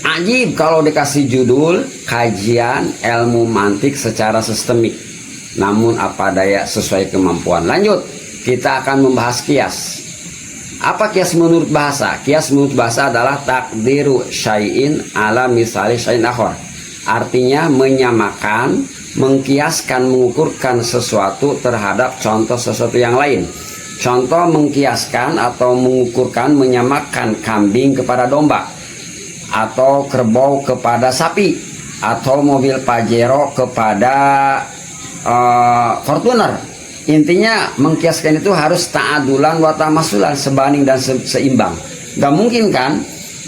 Ajib kalau dikasih judul kajian ilmu mantik secara sistemik. Namun apa daya sesuai kemampuan. Lanjut, kita akan membahas kias. Apa kias menurut bahasa? Kias menurut bahasa adalah takdiru syai'in ala misali syai'in akhar. Artinya menyamakan, mengkiaskan, mengukurkan sesuatu terhadap contoh sesuatu yang lain. Contoh mengkiaskan atau mengukurkan, menyamakan kambing kepada domba, atau kerbau kepada sapi, atau mobil Pajero kepada Fortuner. Intinya mengkiaskan itu harus ta'adulan wa tamasulan, sebanding dan seimbang. Gak mungkin kan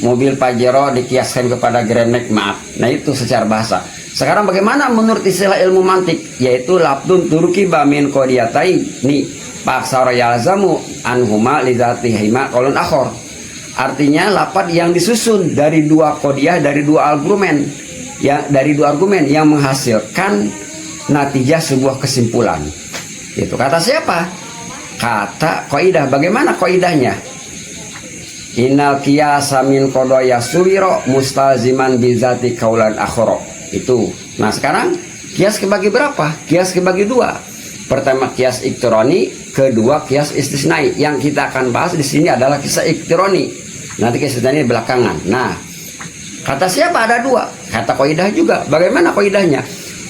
mobil Pajero dikiaskan kepada Grand Max, maaf. Nah itu secara bahasa. Sekarang bagaimana menurut istilah ilmu mantik? Yaitu labdun turki bamin kodiyatai ni paksara yalzamu anhuma lidzatihima qaulun akhar. Artinya lafaz yang disusun dari dua kodiah, dari dua argumen, yang menghasilkan natijah sebuah kesimpulan. Itu kata siapa? Kata kaidah. Bagaimana kaidahnya? Innal qiyasa min qadaya suwiro mustaziman bizati kaulan akhara. Itu. Nah sekarang kias kebagi berapa? Kias kebagi dua. Pertama kias iktironi, kedua kias istisnai. Yang kita akan bahas di sini adalah kisah iktironi. Nanti kias istisnai belakangan. Nah, kata siapa? Ada dua. Kata kaidah juga. Bagaimana kaidahnya?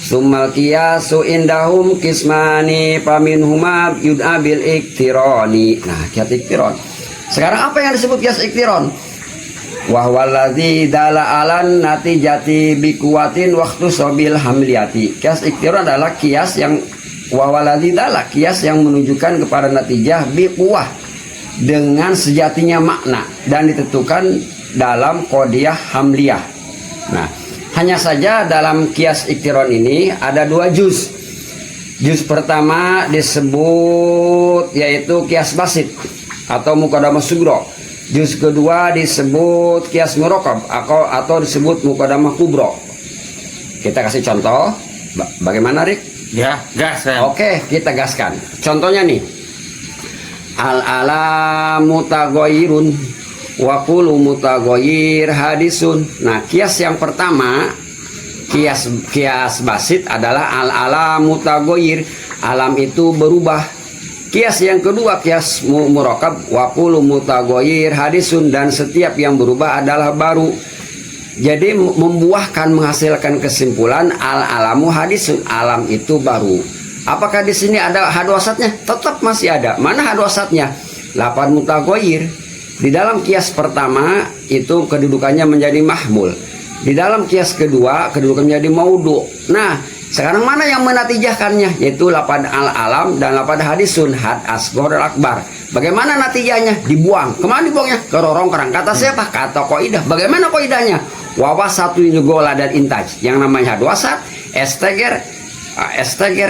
Summal qiyasu indahum kismani paminhuma yud'a bil iktironi. Nah, kias iktiron. Sekarang apa yang disebut kias iktiron? Wahwaladzi dala alan natijati bikuwatin waktu sobil hamliati. Kias iktiron adalah kias yang wahwaladzi dala, kias yang menunjukkan kepada natijah bikuwah, dengan sejatinya makna dan ditentukan dalam qadiyah hamliyah. Nah, hanya saja dalam kias iktiron ini ada dua juz. Juz pertama disebut yaitu kias basit atau muqaddamah sugro. Juz kedua disebut kias murakkab atau disebut muqaddamah kubro. Kita kasih contoh. Bagaimana, Rik? Ya, gas kan. Oke, kita gaskan. Contohnya nih. Al-ala mutagoyirun wa kullu mutagoyir hadisun. Nah, kias yang pertama, kias basit adalah al-ala mutagoyir. Alam itu berubah. Kias yang kedua, kias murakkab, wa kullu mutagoyir hadisun, dan setiap yang berubah adalah baru. Jadi membuahkan, menghasilkan kesimpulan al-alamu hadisun, alam itu baru. Apakah di sini ada hadwasatnya? Tetap masih ada. Mana hadwasatnya? Lafaz mutagoyir. Di dalam kias pertama itu kedudukannya menjadi mahmul. Di dalam kias kedua kedudukannya menjadi maudu. Nah, sekarang mana yang menatijahkannya? Yaitu lafaz al-alam dan lafaz hadisun, had asghar akbar. Bagaimana natijahnya? Dibuang. Kemana dibuangnya? Ke rorong kerang. Kata siapa? Kata kaidah. Bagaimana kaidahnya? Wawasatu yugola dan intaj. Yang namanya hadwasat, esteger,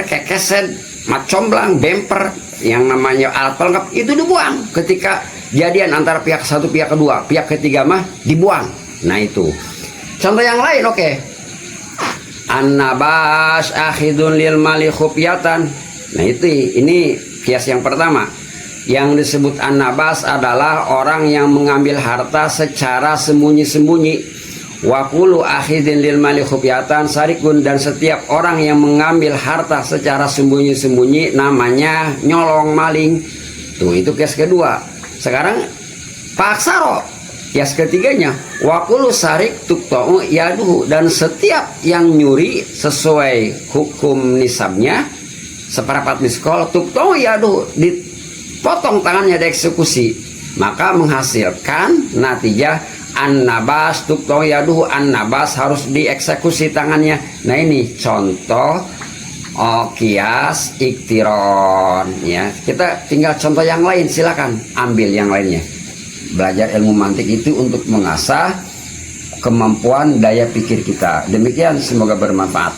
kekesen, macomblang, bemper, yang namanya alat pelengkap itu dibuang ketika jadian antara pihak satu, pihak kedua, pihak ketiga mah dibuang. Nah itu. Contoh yang lain, oke. An-nabas akhidun lil mali khufyatan. Nah ini kias yang pertama. Yang disebut an-nabas adalah orang yang mengambil harta secara sembunyi-sembunyi. Wa kullu akhidin lil mali khufyatan sarikun, dan setiap orang yang mengambil harta secara sembunyi-sembunyi namanya nyolong, maling. Tuh, itu kias kedua. Sekarang paksaro, kias ketiganya, wa kullu sarik tuqta'u yaduhu, dan setiap yang nyuri sesuai hukum nisabnya seperempat miskol, tuqta'u yaduhu, dipotong tangannya, dieksekusi, maka menghasilkan natijah an-nabas tuqta'u yaduhu, an-nabas harus dieksekusi tangannya. Nah ini contoh kias iktiron ya. Kita tinggal contoh yang lain, silakan ambil yang lainnya. Belajar ilmu mantik itu untuk mengasah kemampuan daya pikir kita. Demikian, semoga bermanfaat.